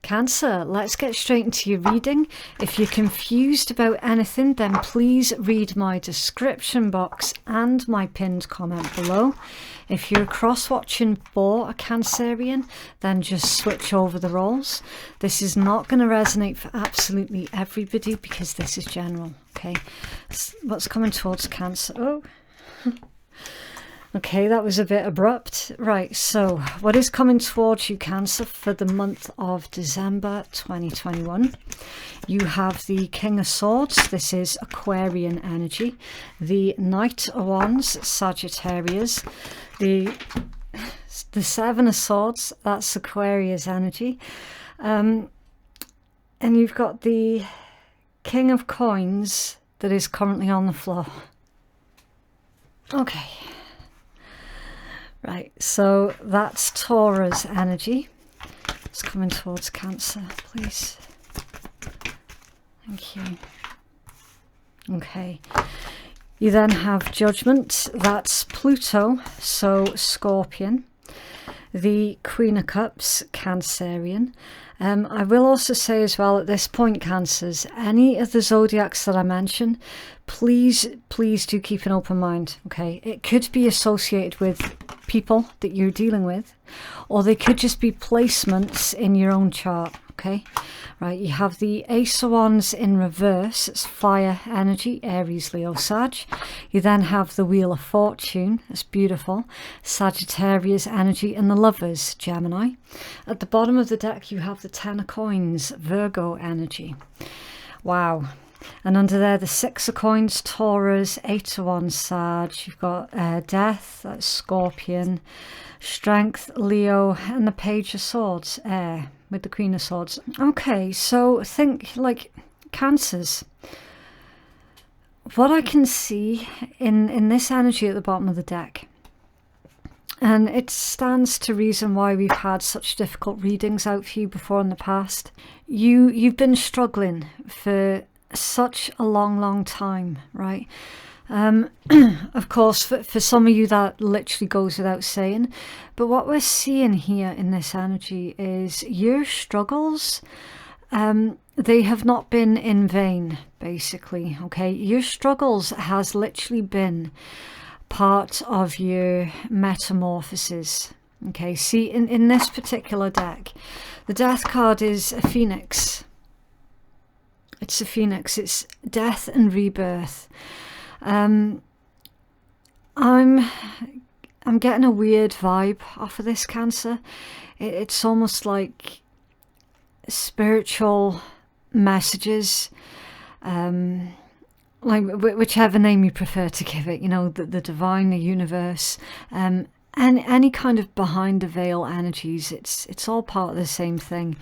Cancer, let's get straight into your reading. If you're confused about anything, then please read my description box and my pinned comment below. If you're cross-watching for a Cancerian, then just switch over the roles. This is not going to resonate for absolutely everybody because this is general, okay? What's coming towards Cancer? Oh, okay, that was a bit abrupt. Right, so what is coming towards you, Cancer, for the month of December 2021? You have the King of Swords. This is Aquarian energy. The Knight of Wands, Sagittarius. The Seven of Swords, that's Aquarius energy. And you've got the King of Coins that is currently on the floor. Okay. Right, so that's Taurus energy. It's coming towards Cancer, please. Thank you. Okay. You then have Judgment. That's Pluto, so Scorpion. The Queen of Cups, Cancerian. I will also say as well at this point, Cancers, any of the zodiacs that I mention, please do keep an open mind, okay? It could be associated with people that you're dealing with, or they could just be placements in your own chart, okay? Right, you have the Ace of Wands in reverse. It's fire energy, Aries, Leo, Sag. You then have the Wheel of Fortune. It's beautiful. Sagittarius energy and the Lovers, Gemini. At the bottom of the deck, you have the Ten of Coins, Virgo energy. Wow. And under there, the Six of Coins, Taurus, Eight of Wands, Sag. You've got Death, that's Scorpion. Strength, Leo, and the Page of Swords, Air, with the Queen of Swords. Okay, so think like Cancers. What I can see in this energy at the bottom of the deck, and it stands to reason why we've had such difficult readings out for you before in the past. You've been struggling for such a long time, right? Of course, for some of you that literally goes without saying, but what we're seeing here in this energy is your struggles, they have not been in vain, basically, okay? Your struggles has literally been part of your metamorphosis, okay? See, in this particular deck, the Death card is a phoenix. It's a phoenix. It's death and rebirth. I'm getting a weird vibe off of this, Cancer. It's almost like spiritual messages, like whichever name you prefer to give it, you know, the divine, the universe, and any kind of behind the veil energies. It's all part of the same thing.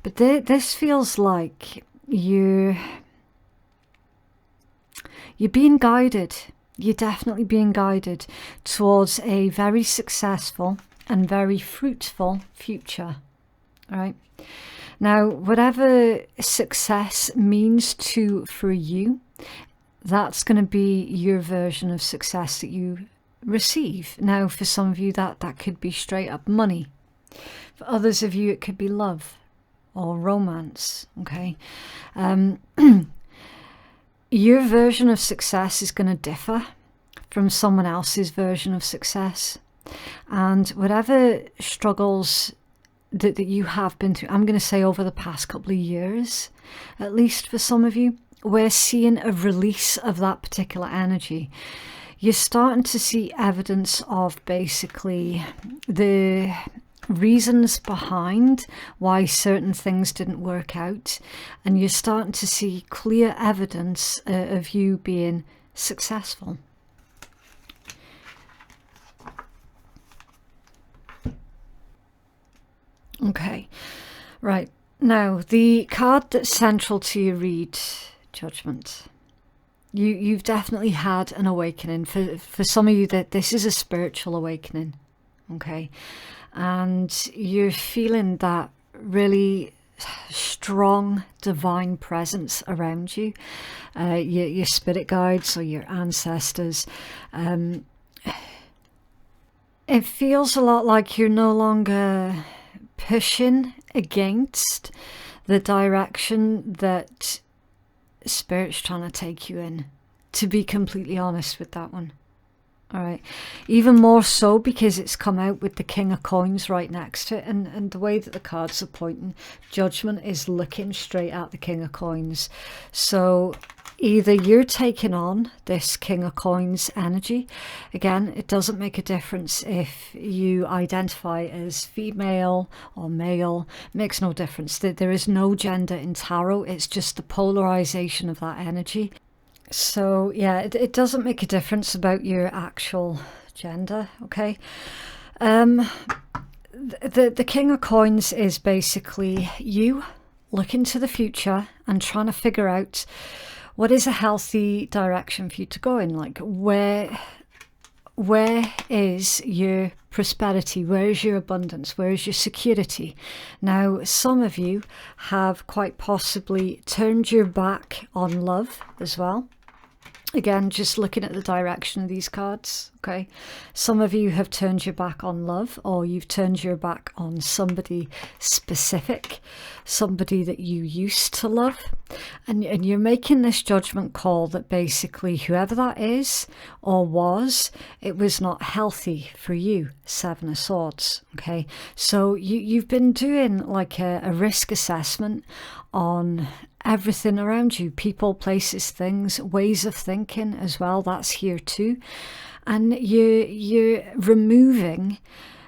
But this feels like you're being guided. You're definitely being guided towards a very successful and very fruitful future. All right. Now, whatever success means for you, that's going to be your version of success that you receive. Now, for some of you, that could be straight up money. For others of you, it could be love or romance. Okay. Your version of success is going to differ from someone else's version of success. And whatever struggles that you have been through, I'm going to say over the past couple of years, at least for some of you, we're seeing a release of that particular energy. You're starting to see evidence of basically the reasons behind why certain things didn't work out, and you're starting to see clear evidence of you being successful. Okay, right, now the card that's central to your read, Judgment. You've definitely had an awakening. For some of you, that this is a spiritual awakening, okay? And you're feeling that really strong divine presence around you, your spirit guides or your ancestors. It feels a lot like you're no longer pushing against the direction that Spirit's trying to take you in, to be completely honest with that one. All right, even more so because it's come out with the King of Coins right next to it, and the way that the cards are pointing, Judgment is looking straight at the King of Coins. So either you're taking on this King of Coins energy. Again, it doesn't make a difference if you identify as female or male. It makes no difference. There is no gender in tarot. It's just the polarization of that energy. So yeah, it doesn't make a difference about your actual gender, okay? The King of Coins is basically you looking to the future and trying to figure out what is a healthy direction for you to go in. Like, where is your prosperity? Where is your abundance? Where is your security? Now, some of you have quite possibly turned your back on love as well. Again, just looking at the direction of these cards, okay? Some of you have turned your back on love, or you've turned your back on somebody specific, somebody that you used to love. And you're making this judgment call that basically whoever that is or was, it was not healthy for you. Seven of Swords, okay? So you've been doing like a risk assessment on everything around you, people, places, things, ways of thinking as well. That's here too. And you're removing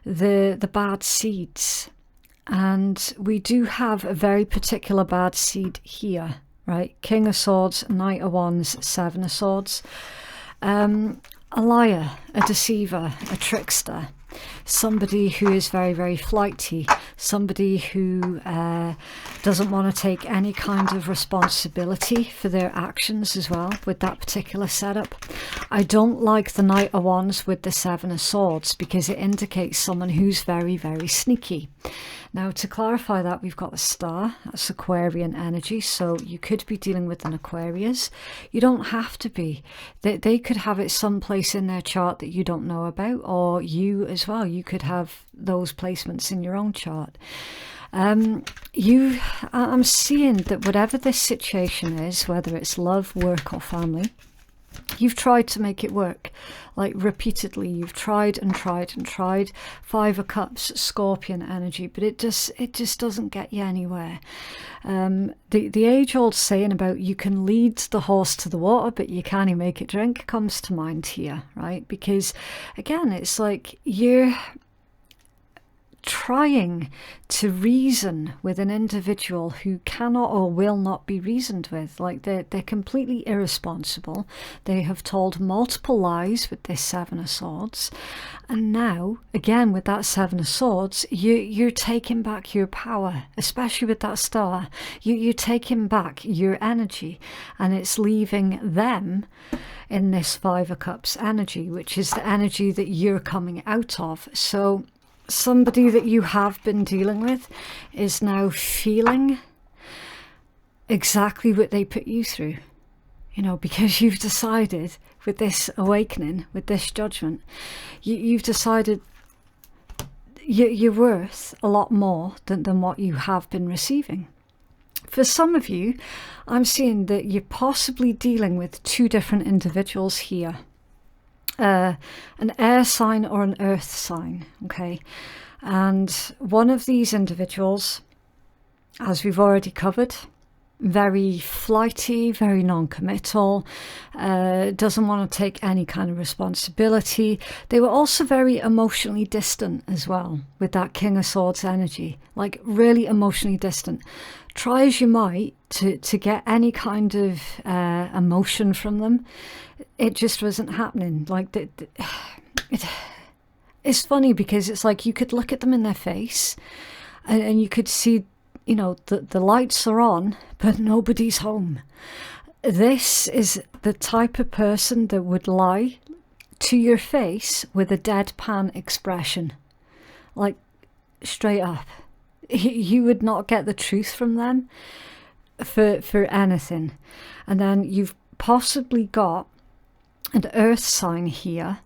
the bad seeds. And we do have a very particular bad seed here, right? King of Swords, Knight of Wands, Seven of Swords. A liar, a deceiver, a trickster. Somebody who is very, very flighty, somebody who doesn't want to take any kind of responsibility for their actions as well with that particular setup. I don't like the Knight of Wands with the Seven of Swords because it indicates someone who's very, very sneaky. Now, to clarify that, we've got the Star, that's Aquarian energy, so you could be dealing with an Aquarius. You don't have to be. They could have it someplace in their chart that you don't know about, or you as well. You could have those placements in your own chart. I'm seeing that whatever this situation is, whether it's love, work or family, you've tried to make it work, like repeatedly. You've tried and tried and tried. Five of Cups, Scorpion energy, but it just doesn't get you anywhere. The age-old saying about you can lead the horse to the water, but you can't make it drink comes to mind here, right? Because again, it's like you're trying to reason with an individual who cannot or will not be reasoned with. Like they're completely irresponsible. They have told multiple lies with this Seven of Swords, and now again with that Seven of Swords, you're taking back your power, especially with that Star. You're taking back your energy, and it's leaving them in this Five of Cups energy, which is the energy that you're coming out of. So somebody that you have been dealing with is now feeling exactly what they put you through, you know, because you've decided with this awakening, with this judgment, you've decided you're worth a lot more than what you have been receiving. For some of you, I'm seeing that you're possibly dealing with two different individuals here. An air sign or an earth sign, okay? And one of these individuals, as we've already covered, very flighty, very non-committal, doesn't want to take any kind of responsibility. They were also very emotionally distant as well with that King of Swords energy, like really emotionally distant. Try as you might to get any kind of emotion from them, it just wasn't happening. Like it's funny because it's like you could look at them in their face and you could see, you know, the lights are on, but nobody's home. This is the type of person that would lie to your face with a deadpan expression, like straight up. You would not get the truth from them for anything. And then you've possibly got an earth sign here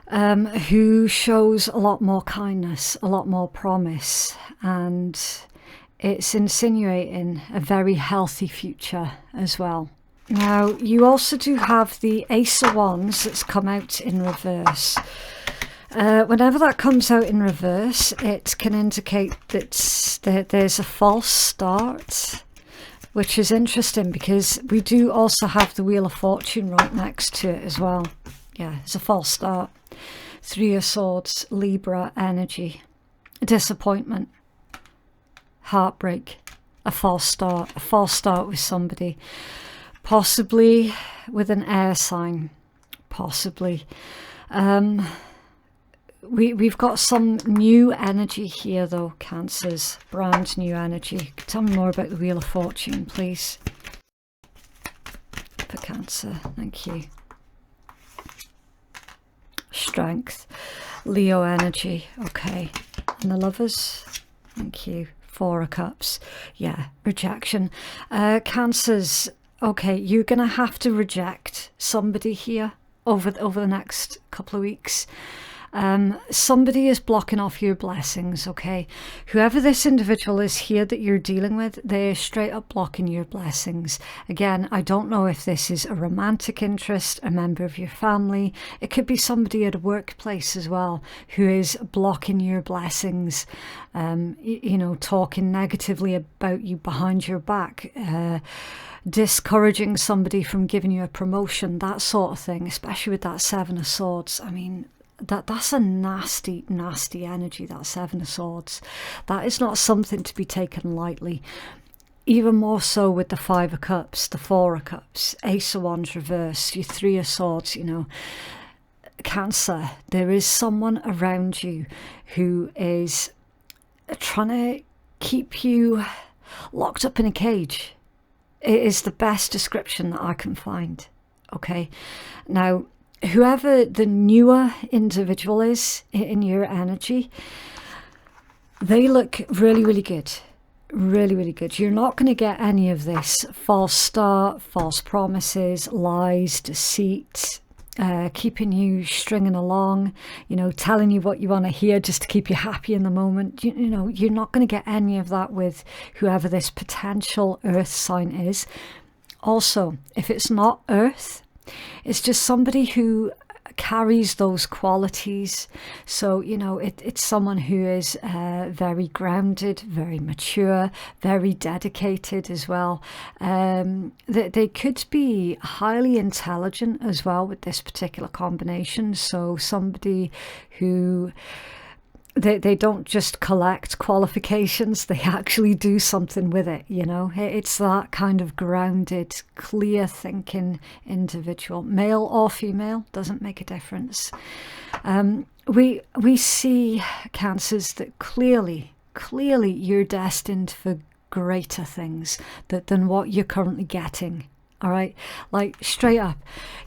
who shows a lot more kindness, a lot more promise, and it's insinuating a very healthy future as well. Now, you also do have the Ace of Wands that's come out in reverse. Whenever that comes out in reverse, it can indicate that there's a false start, which is interesting because we do also have the Wheel of Fortune right next to it as well. Yeah, it's a false start. Three of Swords, Libra energy, disappointment, heartbreak, a false start with somebody, possibly with an air sign, possibly. We've got some new energy here though, Cancers, brand new energy. Tell me more about the Wheel of Fortune, please. For Cancer, thank you. Strength, Leo energy, okay. And the Lovers, thank you. Four of Cups, yeah, rejection. Cancers, okay, you're going to have to reject somebody here over the next couple of weeks. Somebody is blocking off your blessings, okay? Whoever this individual is here that you're dealing with, they're straight up blocking your blessings. Again, I don't know if this is a romantic interest, a member of your family. It could be somebody at a workplace as well who is blocking your blessings, you know, talking negatively about you behind your back, discouraging somebody from giving you a promotion, that sort of thing, especially with that Seven of Swords. I mean, that's a nasty energy, that Seven of Swords. That is not something to be taken lightly. Even more so with the Five of Cups, the Four of Cups, Ace of Wands reverse, your Three of Swords, you know. Cancer, there is someone around you who is trying to keep you locked up in a cage. It is the best description that I can find, okay? Now, whoever the newer individual is in your energy, they look really good. Really good. You're not going to get any of this false start, false promises, lies, deceit, keeping you stringing along, you know, telling you what you want to hear just to keep you happy in the moment. You know, you're not going to get any of that with whoever this potential earth sign is. Also, if it's not earth, it's just somebody who carries those qualities. So, you know, it's someone who is very grounded, very mature, very dedicated as well. They could be highly intelligent as well with this particular combination. So somebody who they don't just collect qualifications, they actually do something with it, you know. It's that kind of grounded, clear thinking individual. Male or female, doesn't make a difference. We see, Cancers, that clearly you're destined for greater things than what you're currently getting. All right, like straight up,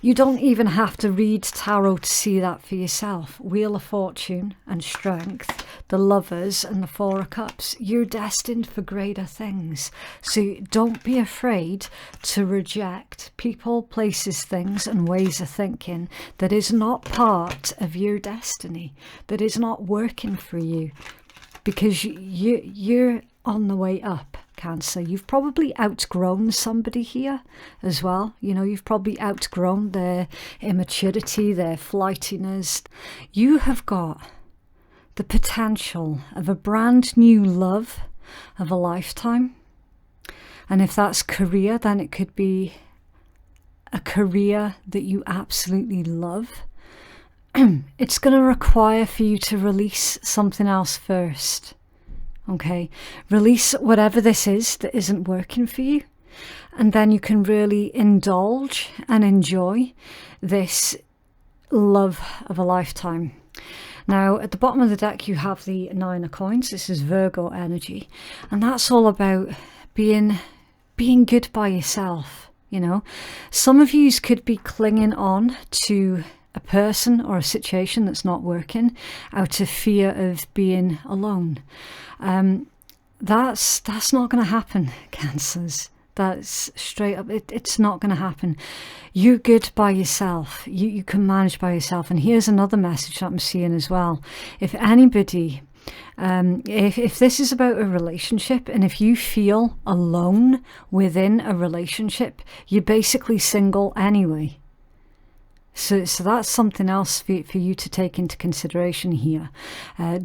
you don't even have to read tarot to see that for yourself. Wheel of Fortune and Strength, the Lovers and the Four of Cups, you're destined for greater things. So don't be afraid to reject people, places, things and ways of thinking that is not part of your destiny, that is not working for you, because you're on the way up. Cancer, you've probably outgrown somebody here as well. You know, you've probably outgrown their immaturity, their flightiness. You have got the potential of a brand new love of a lifetime. And if that's career, then it could be a career that you absolutely love. It's going to require for you to release something else first. Okay, release whatever this is that isn't working for you, and then you can really indulge and enjoy this love of a lifetime. Now, at the bottom of the deck, you have the Nine of Coins. This is Virgo energy, and that's all about being good by yourself. You know, some of you could be clinging on to a person or a situation that's not working out of fear of being alone. That's not going to happen, Cancers. That's straight up, it's not going to happen. You're good by yourself. You can manage by yourself. And here's another message that I'm seeing as well. If anybody, if this is about a relationship, and if you feel alone within a relationship, you're basically single anyway. So that's something else for you to take into consideration here.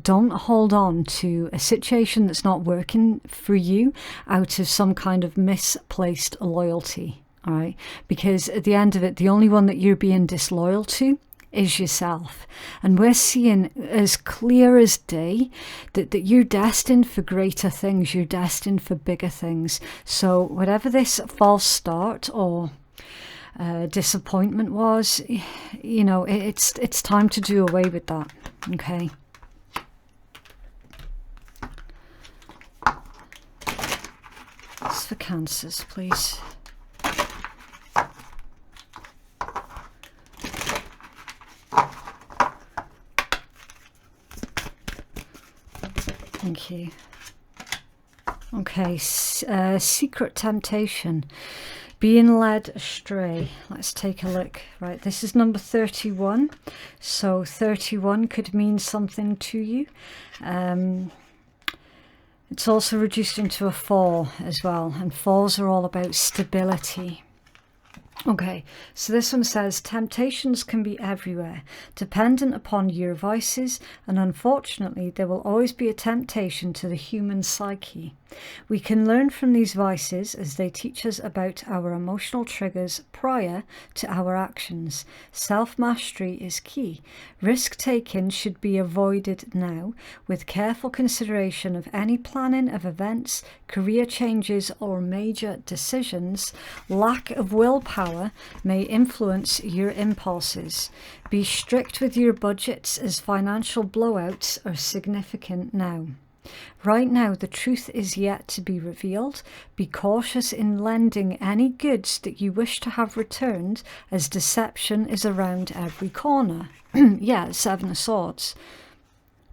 Don't hold on to a situation that's not working for you out of some kind of misplaced loyalty, all right? Because at the end of it, the only one that you're being disloyal to is yourself. And we're seeing as clear as day that you're destined for greater things. You're destined for bigger things. So whatever this false start or disappointment was, you know, it's time to do away with that. Okay. It's for Cancers, please. Thank you. Okay, secret temptation. Being led astray. Let's take a look. Right, this is number 31. So 31 could mean something to you. It's also reduced into a 4 as well. And 4s are all about stability. Okay, so this one says, temptations can be everywhere, dependent upon your vices, and unfortunately there will always be a temptation to the human psyche. We can learn from these vices as they teach us about our emotional triggers prior to our actions. Self-mastery is key. Risk-taking should be avoided now, with careful consideration of any planning of events, career changes or major decisions. Lack of willpower may influence your impulses. Be strict with your budgets as financial blowouts are significant now. Right now, the truth is yet to be revealed. Be cautious in lending any goods that you wish to have returned, as deception is around every corner. Yeah, 7 of Swords.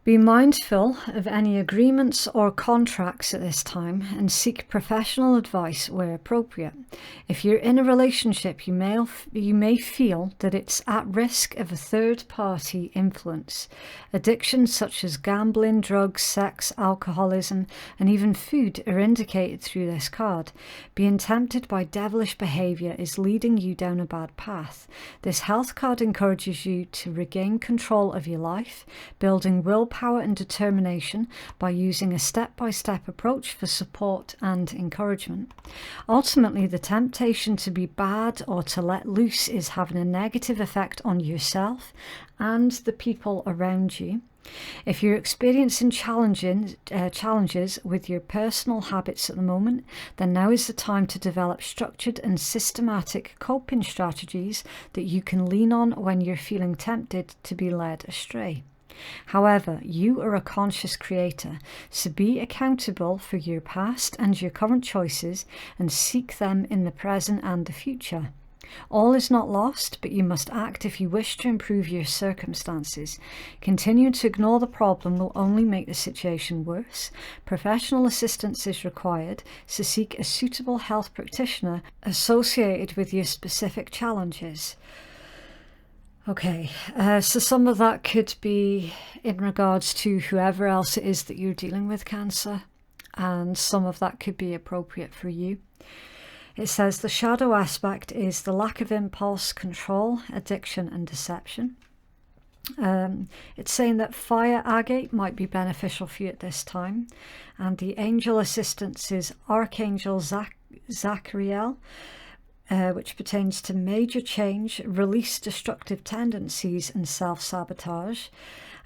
Be mindful of any agreements or contracts at this time and seek professional advice where appropriate. If you're in a relationship, you may feel that it's at risk of a third-party influence. Addictions such as gambling, drugs, sex, alcoholism, and even food are indicated through this card. Being tempted by devilish behaviour is leading you down a bad path. This health card encourages you to regain control of your life, building willpower and determination by using a step-by-step approach for support and encouragement. Ultimately, the temptation to be bad or to let loose is having a negative effect on yourself and the people around you. If you're experiencing challenges with your personal habits at the moment, then now is the time to develop structured and systematic coping strategies that you can lean on when you're feeling tempted to be led astray. However, you are a conscious creator, so be accountable for your past and your current choices and seek them in the present and the future. All is not lost, but you must act if you wish to improve your circumstances. Continuing to ignore the problem will only make the situation worse. Professional assistance is required, so seek a suitable health practitioner associated with your specific challenges. Okay, so some of that could be in regards to whoever else it is that you're dealing with, Cancer, and some of that could be appropriate for you. It says the shadow aspect is the lack of impulse control, addiction and deception. It's saying that fire agate might be beneficial for you at this time, and the angel assistance is Archangel Zachariel, which pertains to major change, release destructive tendencies and self-sabotage.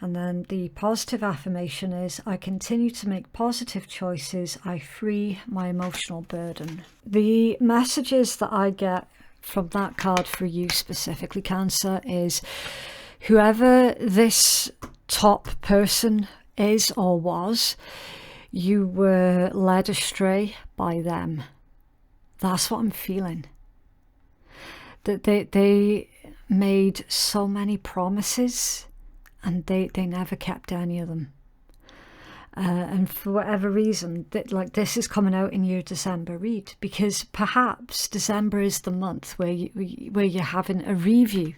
And then the positive affirmation is, I continue to make positive choices. I free my emotional burden. The messages that I get from that card for you specifically, Cancer, is whoever this top person is or was, you were led astray by them. That's what I'm feeling. That they made so many promises and they never kept any of them. and for whatever reason, that like this is coming out in your December read, because perhaps December is the month where you're having a review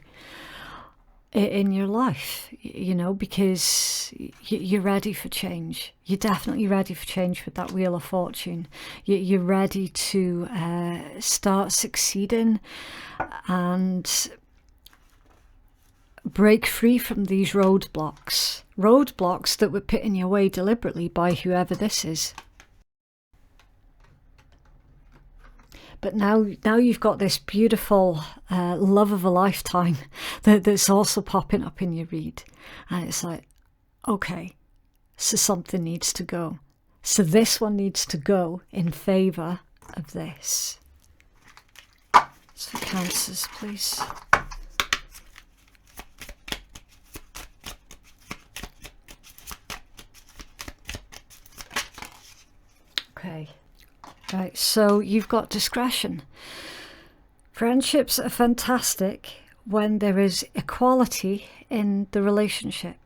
in your life, you know, because you're ready for change. You're definitely ready for change with that Wheel of Fortune. You're ready to start succeeding and break free from these roadblocks that were put in your way deliberately by whoever this is. But now you've got this beautiful love of a lifetime that's also popping up in your read. And it's like, okay, so something needs to go. So this one needs to go in favour of this. So for Cancers, please. Okay. Right, so you've got discretion. Friendships are fantastic when there is equality in the relationship.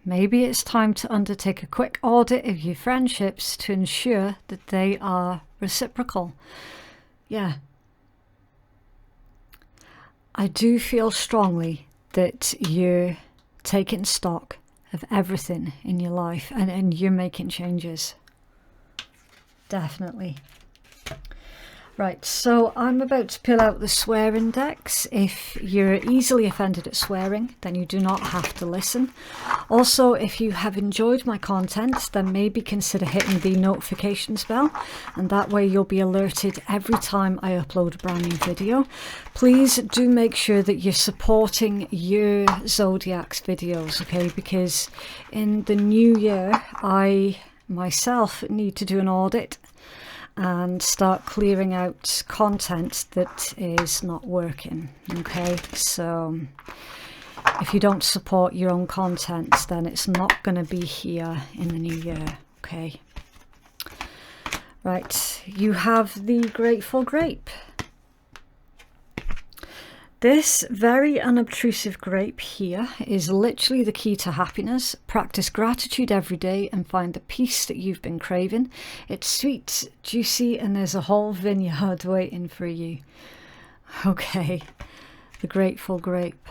Maybe it's time to undertake a quick audit of your friendships to ensure that they are reciprocal. Yeah. I do feel strongly that you're taking stock of everything in your life and you're making changes. Definitely. Right, so I'm about to pull out the swearing decks. If you're easily offended at swearing, then you do not have to listen. Also, if you have enjoyed my content, then maybe consider hitting the notifications bell, and that way you'll be alerted every time I upload a brand new video. Please do make sure that you're supporting your Zodiacs videos, okay? Because in the new year, I myself need to do an audit and start clearing out content that is not working. Okay, so if you don't support your own content, then it's not going to be here in the new year. Okay, right, you have the Grateful Grape. This very unobtrusive grape here is literally the key to happiness. Practice gratitude every day and find the peace that you've been craving. It's sweet, juicy, and there's a whole vineyard waiting for you. Okay, the Grateful Grape.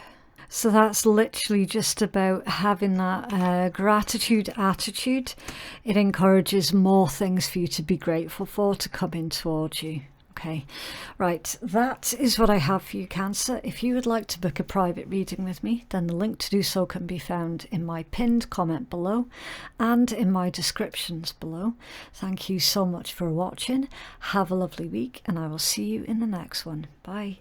So that's literally just about having that gratitude attitude. It encourages more things for you to be grateful for to come in towards you. Okay, right, that is what I have for you, Cancer. If you would like to book a private reading with me, then the link to do so can be found in my pinned comment below and in my descriptions below. Thank you so much for watching. Have a lovely week, and I will see you in the next one. Bye.